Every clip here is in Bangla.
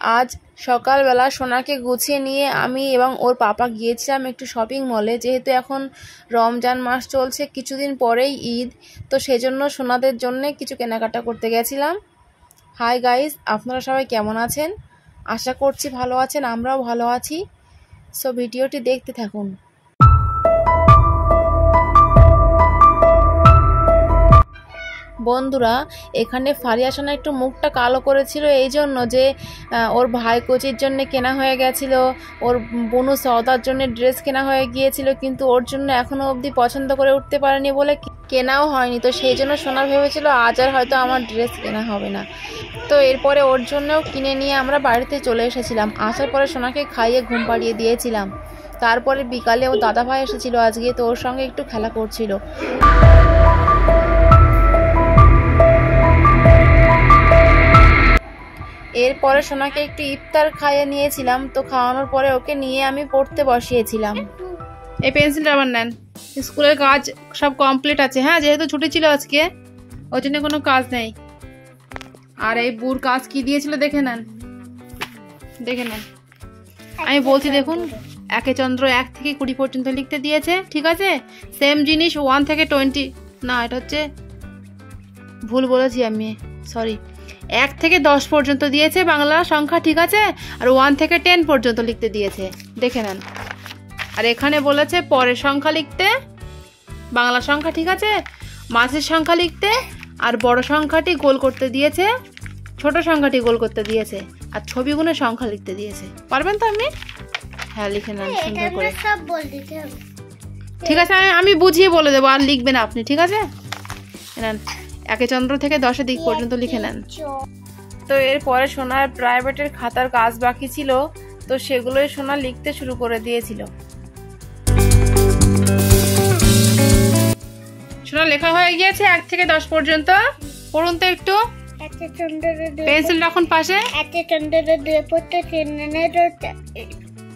আজ সকালবেলা সোনাকে গুছিয়ে নিয়ে আমি এবং ওর পাপা গিয়েছিলাম একটু শপিং মলে। যেহেতু এখন রমজান মাস চলছে, কিছুদিন পরেই ঈদ, তো সেজন্য সোনাদের জন্য কিছু কেনাকাটা করতে গেছিলাম। হাই গাইস, আপনারা সবাই কেমন আছেন? আশা করছি ভালো আছেন, আমরাও ভালো আছি। সো ভিডিওটি দেখতে থাকুন। বন্ধুরা, এখানে ফারিয়া সোনা একটু মুখটা কালো করেছিল এই জন্য যে ওর ভাই কোচির জন্য কেনা হয়ে গেছিল, ওর বোনু সওদার জন্য ড্রেস কেনা হয়ে গিয়েছিল, কিন্তু ওর জন্য এখনও অবধি পছন্দ করে উঠতে পারেনি বলে কেনাও হয়নি। তো সেই জন্য সোনা ভেবেছিল আজ আর হয়তো আমার ড্রেস কেনা হবে না। তো এরপরে ওর জন্যও কিনে নিয়ে আমরা বাড়িতে চলে এসেছিলাম। আসার পরে সোনাকে খাইয়ে ঘুম পাড়িয়ে দিয়েছিলাম। তারপরে বিকালে ও দাদাভাই এসেছিল আজকে, তো ওর সঙ্গে একটু খেলা করছিল। এরপরে সোনাকে একটু ইফতার খাইয়ে নিয়েছিলাম। তো খাওয়ানোর পরে ওকে নিয়ে আমি পড়তে বসিয়েছিলাম। এই পেন্সিলটা আবার নেন, স্কুলের কাজ সব কমপ্লিট আছে। হ্যাঁ, যেহেতু ছুটি ছিল আজকে, ওই জন্য কোনো কাজ নেই। আর এই বুর কাজ কি দিয়েছিল দেখে নেন, দেখে নেন। আমি বলছি দেখুন, একে চন্দ্র 1 থেকে 20 পর্যন্ত লিখতে দিয়েছে, ঠিক আছে। সেম জিনিস 1 থেকে 20, না এটা হচ্ছে ভুল বলেছি আমি, সরি। 1 থেকে 10 পর্যন্ত দিয়েছে বাংলা সংখ্যা, ঠিক আছে। আর 1 থেকে 10 পর্যন্ত লিখতে দিয়েছে, দেখে নেন। আর এখানে বলেছে পরের সংখ্যা লিখতে, বাংলা সংখ্যা, ঠিক আছে। মাঝের সংখ্যা লিখতে, আর বড় সংখ্যাটি গোল করতে দিয়েছে, ছোট সংখ্যাটি গোল করতে দিয়েছে, আর ছবিগুলোর সংখ্যা লিখতে দিয়েছে। পারবেন তো আপনি? হ্যাঁ, লিখে নেন সুন্দর করে, ঠিক আছে। আমি বুঝিয়ে বলে দেবো, আর লিখবেন আপনি, ঠিক আছে। নেন, একে চন্দ্র থেকে 10 দিক পর্যন্ত লিখে নেন। তো এরপরে সোনার প্রাইভেটের খাতার কাজ বাকি ছিল, তো সেগুলোই সোনা লিখতে শুরু করে দিয়েছিল। সোনা লেখা হয়ে গিয়েছে 1 থেকে 10 পর্যন্ত। পড়ুন তো একটু, পেন্সিল রাখুন পাশে।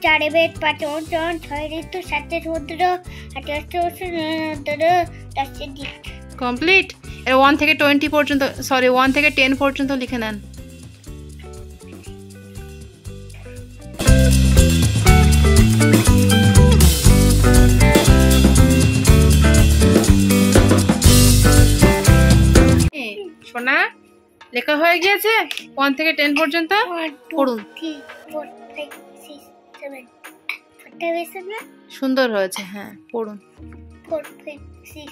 4 বেদ 5 জন 6 ঋতু 7 সমুদ্র 8 দিক কমপ্লিট। এর 1 থেকে 20 পর্যন্ত, সরি 1 থেকে 10 পর্যন্ত লিখে নেন। সোনা লেখা হয়ে গিয়েছে 1 থেকে 10 পর্যন্ত। পড়ুন। সুন্দর হয়েছে, হ্যাঁ পড়ুন। 4 5 6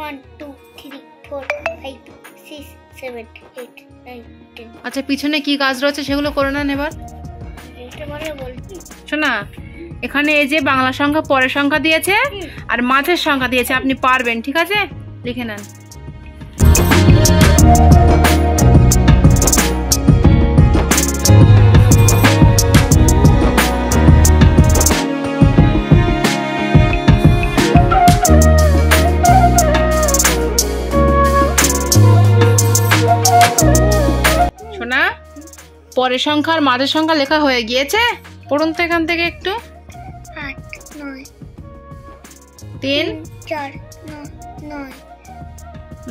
1 2 3 4 5 6 7 8 9 10। আচ্ছা, পিছনে কি কাজ রয়েছে সেগুলো করে নেন এবার। শোনা, এখানে এই যে বাংলা সংখ্যা পরের সংখ্যা দিয়েছে আর মাঝের সংখ্যা দিয়েছে, আপনি পারবেন, ঠিক আছে। লিখে নেন। শোনা, পরের সংখ্যা আর মাঝের সংখ্যা লেখা হয়ে গিয়েছে। পড়ুন তো এখান থেকে একটু। 8 9 3 4 9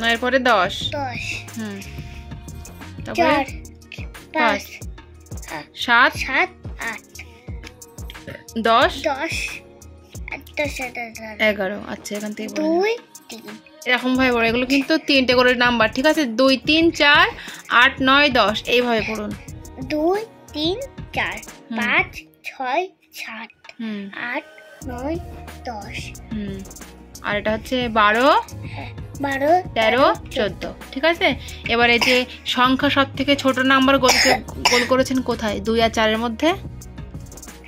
9 পরে 10 তারপরে 4 5 7 7 8 10 10 11। আচ্ছা, এখান থেকে 2 3 এরকম ভাবে পড়ো। এগুলো কিন্তু 3টে করে নাম্বার, ঠিক আছে। 2 3 4 8 9 10 এইভাবে পড়ুন। 2 3 4 5 6 7 8 9 10। আর এটা হচ্ছে 12 12 13 14, ঠিক আছে। এবার এই যে সংখ্যা সব থেকে ছোট নাম্বার গোল করেছেন কোথায়? 2 আর 4 এর মধ্যে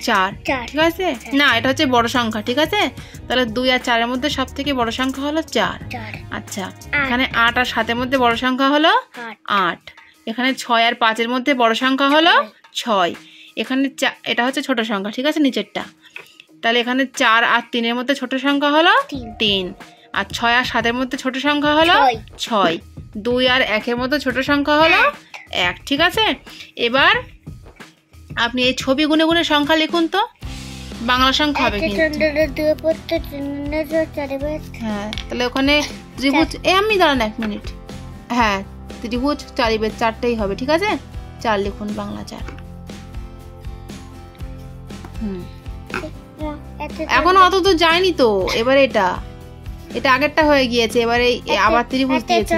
4, ঠিক আছে। না, এটা হচ্ছে বড় সংখ্যা, ঠিক আছে। তাহলে 2 আর 4 এর মধ্যে সব থেকে বড় সংখ্যা হলো 4। আচ্ছা, এখানে 8 আর 7 এর মধ্যে বড় সংখ্যা হলো 8। এখানে 6 আর 5 এর মধ্যে বড় সংখ্যা হলো 6। এখানে এটা হচ্ছে ছোট সংখ্যা, ঠিক আছে, নিচেরটা। তাহলে এখানে 4 আর 3 এর মধ্যে ছোট সংখ্যা হলো 3। আর 6 আর 7 এর মধ্যে ছোট সংখ্যা হলো 6। 2 আর 1 এর মধ্যে ছোট সংখ্যা হলো 1, ঠিক আছে। এবার আপনি এই ছবি গুনে গুনে সংখ্যা লিখুন তো। বাংলা সংখ্যা হবে কিন্তু। হ্যাঁ, তাহলে ওখানে ত্রিভুজ, আমি দাঁড়ান 1 মিনিট। হ্যাঁ, ত্রিভুজ 4 বেদ 4টেই হবে, ঠিক আছে। 4 লিখুন, বাংলা 4। এখনো অত তো যায়নি তো, এবারে এটা আগেরটা হয়ে গিয়েছে, এবারে আবার ত্রিভুজ দিয়েছে।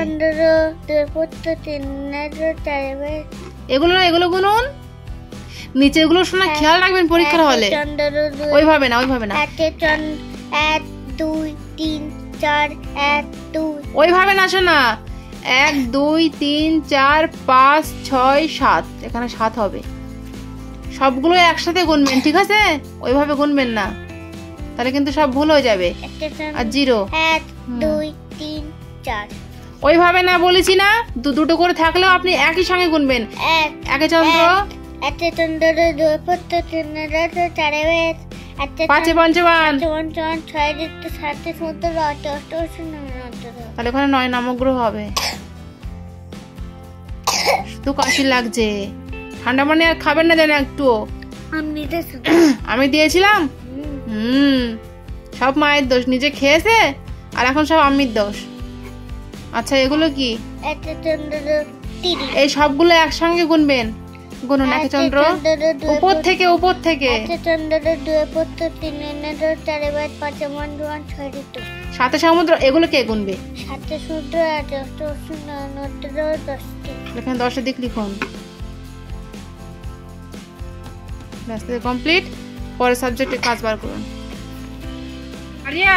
এগুলো গুনুন, নিচের গুলো শোনা খেয়াল রাখবেন পরীক্ষার হলে। ওইভাবে না 1 2 3 4 1 2। ওইভাবে না শোনা, 1 2 3 4 5 6 7, এখানে 7 হবে। সবগুলো একসাথে গুনবেন, ঠিক আছে? ওইভাবে গুনবেন না, তাহলে কিন্তু সব ভুল হয়ে যাবে। আর 0 1 2 3 4। ওইভাবে না বলেছি না, দুটো করে থাকলেও আপনি একই সঙ্গে গুনবেন। একে চন্দ্র, 5 পঞ্চবান, তাহলে ওখানে 9 নবগ্রহ হবে। শুধু কাশি লাগছে, ঠান্ডা মানে আর খাবেন না জানেন একটু। আমি দিয়েছিলাম। সব মায়ের দোষ, নিজে খেয়েছে আর এখন সব আম্মির দোষ। আচ্ছা এগুলো কি? এই সবগুলো একসঙ্গে গুনবেন। গুনুন, একে চন্দ্র, উপর থেকে সাথে সমুদ্র, এগুলো কে গুনবে? এখানে 10-এর দিক লিখুন। কমপ্লিট। পরের সাবজেক্টে কাজ বার করুন। আরিয়া,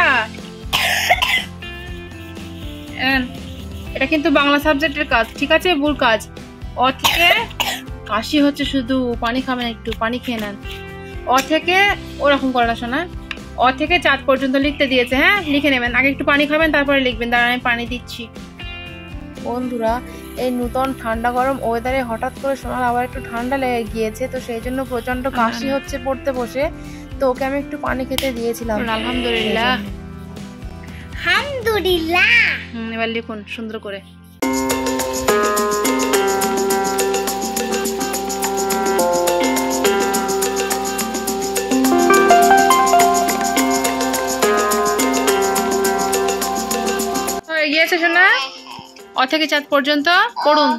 এটা কিন্তু বাংলা সাবজেক্টের কাজ, ঠিক আছে? বুর কাজ। অ থেকে, কাশি হচ্ছে শুধু, পানি খাবেন, একটু পানি খেয়ে নেন। অ থেকে, ওরকম করে না শোনা, অ থেকে 4 পর্যন্ত লিখতে দিয়েছে। হ্যাঁ, লিখে নেবেন। আগে একটু পানি খাবেন, তারপরে লিখবেন। দাঁড়ান, আমি পানি দিচ্ছি। বন্ধুরা, এই নতুন ঠান্ডা গরম ওয়েদারে হঠাৎ করে সোনার আবার একটু ঠান্ডা লেগে গিয়েছে, তো সেই জন্য প্রচন্ড কাশি হচ্ছে পড়তে বসে। তো ওকে আমি একটু পানি খেতে দিয়েছিলাম। আলহামদুলিল্লাহ। এবার লিখুন সুন্দর করে। হয়ে গিয়েছে শোনা, অ থেকে 4 পর্যন্ত পড়ুন।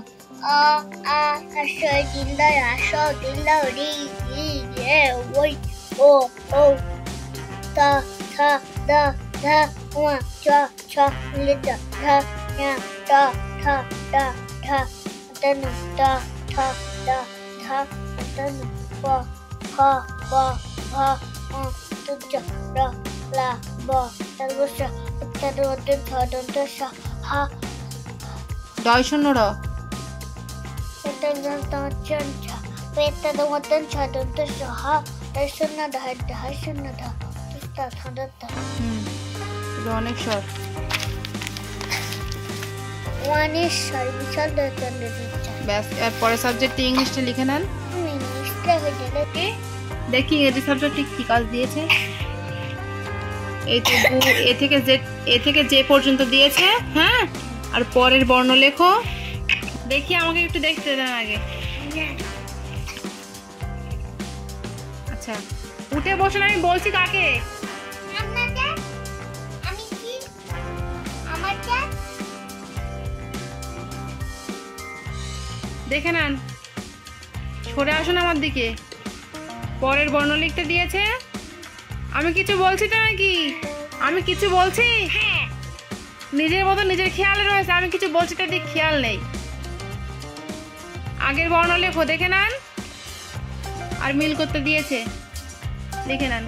ডয় শূন্য র, অনেক স্বর। ব্যাস, এরপরে সাবজেক্ট ইংলিশটা লিখে নেন। দেখি ইংরেজি সাবজেক্ট কি কাজ দিয়েছে। এই তো এ থেকে যে পর্যন্ত দিয়েছে। হ্যাঁ, আর পরের বর্ণ লেখো। দেখি, আমাকে একটু দেখতে দেন আগে। আচ্ছা, উঠে বসুন, আমি বলছি কাকে। দেখে নেন, সরে আসুন আমার দিকে। পরের বর্ণ লিখতে দিয়েছে। আমি কিছু বলছি তো নাকি? আমি কিছু বলছি? নিজের মতো নিজের খেয়ালে রয়েছে, আমি কিছু বলছি তার দিক খেয়াল নেই। আগের বর্ণ লেখো, দেখে নেন। আর মিল করতে দিয়েছে, লিখে নেন।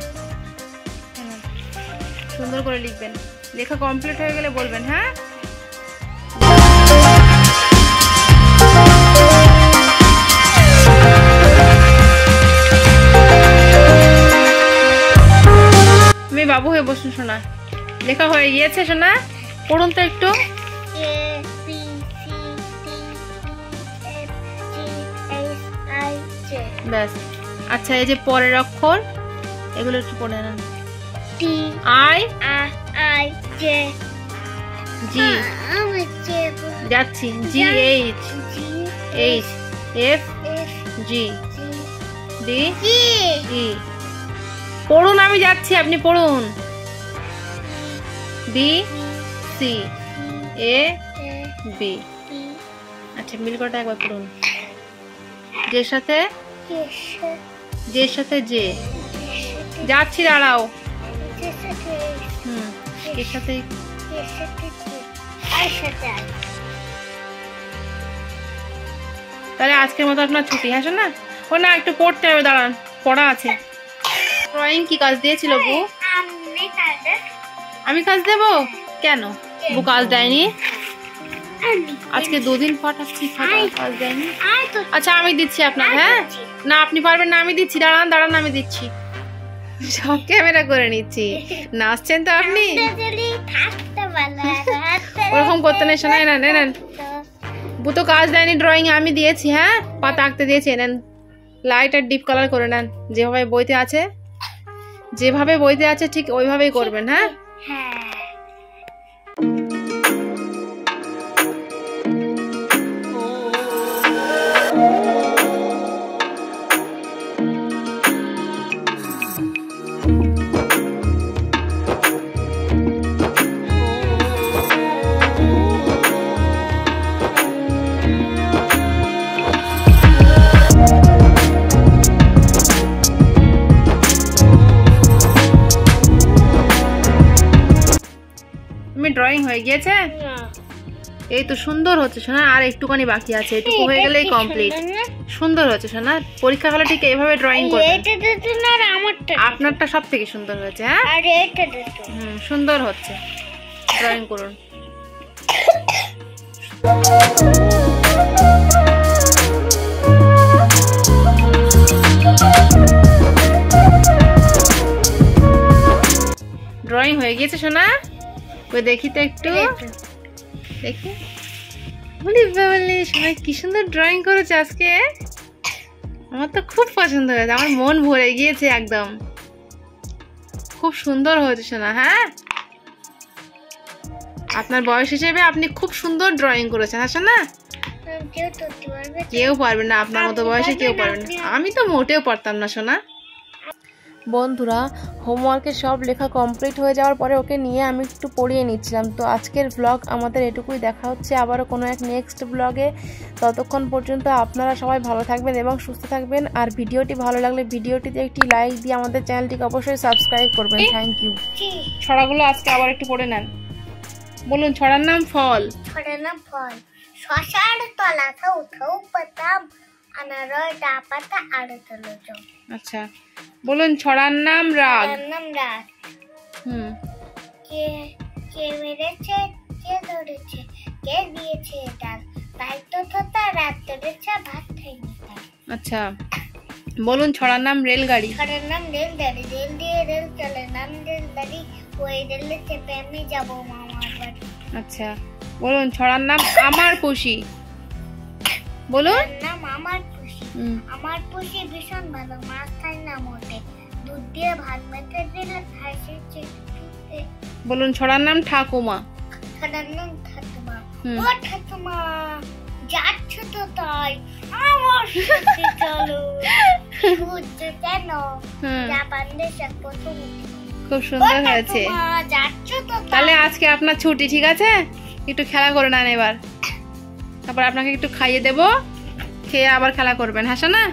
সুন্দর করে লিখবেন। লেখা কমপ্লিট হয়ে গেলে বলবেন। হ্যাঁ, তুমি বাবু হয়ে বসুন শোনা। লেখা হয়ে গিয়েছে শোনা, পড়ুন তো একটু। ব্যাস। আচ্ছা, এই যে পরের অক্ষর, এগুলো একটু পড়ে নেন। আই জি, যাচ্ছি। G H F G D E. পড়ুন, আমি যাচ্ছি, আপনি পড়ুন। B C A B. আচ্ছা, মিল করাটা একবার পড়ুন। জের সাথে Yes. জের সাথে জে। যাচ্ছি, দাঁড়াও। Yes. হুম, এর সাথে Yes. I said that. তাহলে আজকের মতো আপনার ছুটি, হ্যাঁ না? ও না, একটু পড়তে হবে, দাঁড়ান, পড়া আছে। ড্রয়িং কি কাজ দিয়েছিল বউ? আমি কাজ দেব? কেন বউ কাজ দেয়নি? আজকে 2 দিন পাঠাচ্ছি, কাজ দেয়নি। আচ্ছা আমি দিচ্ছি আপনার, হ্যাঁ? না আপনি পারবেন না, আমি দিচ্ছি, দাঁড়ান দাঁড়ান, আমি দিচ্ছি। সব ক্যামেরা করে নিচ্ছি। নাচছেন তো আপনি? ওরকম করতে নেই, শোনাই না, নেন। বউ তো কাজ দেয়নি ড্রয়িং, আমি দিয়েছি, হ্যাঁ? পাতা আঁকতে দিয়েছি, নেন। লাইট আর ডিপ কালার করে নেন, যেভাবে বইতে আছে ঠিক ওইভাবেই করবেন, হ্যাঁ? ড্রয়িং হয়ে গিয়েছে? এই তো সুন্দর হচ্ছে সোনা, আর একটুখানি বাকি আছে, এটুকু হয়ে গেলেই কমপ্লিট। সুন্দর হচ্ছে সোনা, পরীক্ষা হলে ঠিক এইভাবে ড্রয়িং করবেন। আপনারটা সব থেকে সুন্দর হয়েছে, হ্যাঁ? সুন্দর হচ্ছে, ড্রয়িং করুন। ড্রয়িং হয়ে গিয়েছে সোনা, ওই দেখি তো একটু, দেখি। বলি সোনা কি সুন্দর ড্রয়িং করেছে আজকে, আমার তো খুব পছন্দ হয়েছে, আমার মন ভরে গিয়েছে একদম, খুব সুন্দর হয়েছে সোনা। হ্যাঁ, আপনার বয়স হিসেবে আপনি খুব সুন্দর ড্রয়িং করেছেন, হ্যাঁ সোনা? কেউ পারবে না, আপনার মতো বয়সে কেউ পারবে না, আমি তো মোটেও পারতাম না সোনা। বন্ধুরা, হোমওয়ার্কের সব লেখা কমপ্লিট হয়ে যাওয়ার পরে ওকে নিয়ে আমি একটু পড়িয়ে নিচ্ছিলাম। তো আজকের ব্লগ আমাদের এটুকুই, দেখা হচ্ছে আবারও কোনো এক নেক্সট ব্লগে। ততক্ষণ পর্যন্ত আপনারা সবাই ভালো থাকবেন এবং সুস্থ থাকবেন। আর ভিডিওটি ভালো লাগলে ভিডিওটিতে একটি লাইক দিয়ে আমাদের চ্যানেলটিকে অবশ্যই সাবস্ক্রাইব করবেন। Thank you. ছড়াগুলো আজকে আবার একটু পড়ে নেন। বলুন, ছড়ার নাম ফল। ছড়ার নাম ফল। শশার তলা উঠাও পাতাম, আনারস ডাপাতা আড়ে তলো জম। আচ্ছা, বলুন ছড়ার নাম রাগ। নাম রাগ। কে মেরেছে, কে ধরেছে, কে দিয়েছে ডাক, তাই তো থতা রাত ধরেছে ভাত খাইনি। আচ্ছা, বলুন ছড়ার নাম রেলগাড়ি। ছড়ার নাম রেলগাড়ি। রেল দিয়ে রেল চলে, নাম রেলগাড়ি, ওই রেলে চেপে আমি যাবো মামার বাড়ি। আচ্ছা, বলুন ছড়ার নাম আমার পুষি। বলুন। নাম আমার পুষি। আমার পুষি ভীষণ ভালো, মাছ খাই না মোটে, দুধ দিয়ে ভাত মেখে দিলে খাইছে। বলুন ছড়ার নাম ঠাকুমা। ছড়ার নাম ঠাকুমা। ও ঠাকুমা, যাচ্ছ তো তাই আমার সাথে চলো, সূর্য কেন জাপান দেশের প্রথম। খুব সুন্দর হয়েছে। যাচ্ছ তো তাহলে আজকে আপনার ছুটি, ঠিক আছে? একটু খেলা করে নেন এবার, তারপর আপনাকে একটু খাইয়ে দেবো, খেয়ে আবার খেলা করবেন, হ্যাঁ না?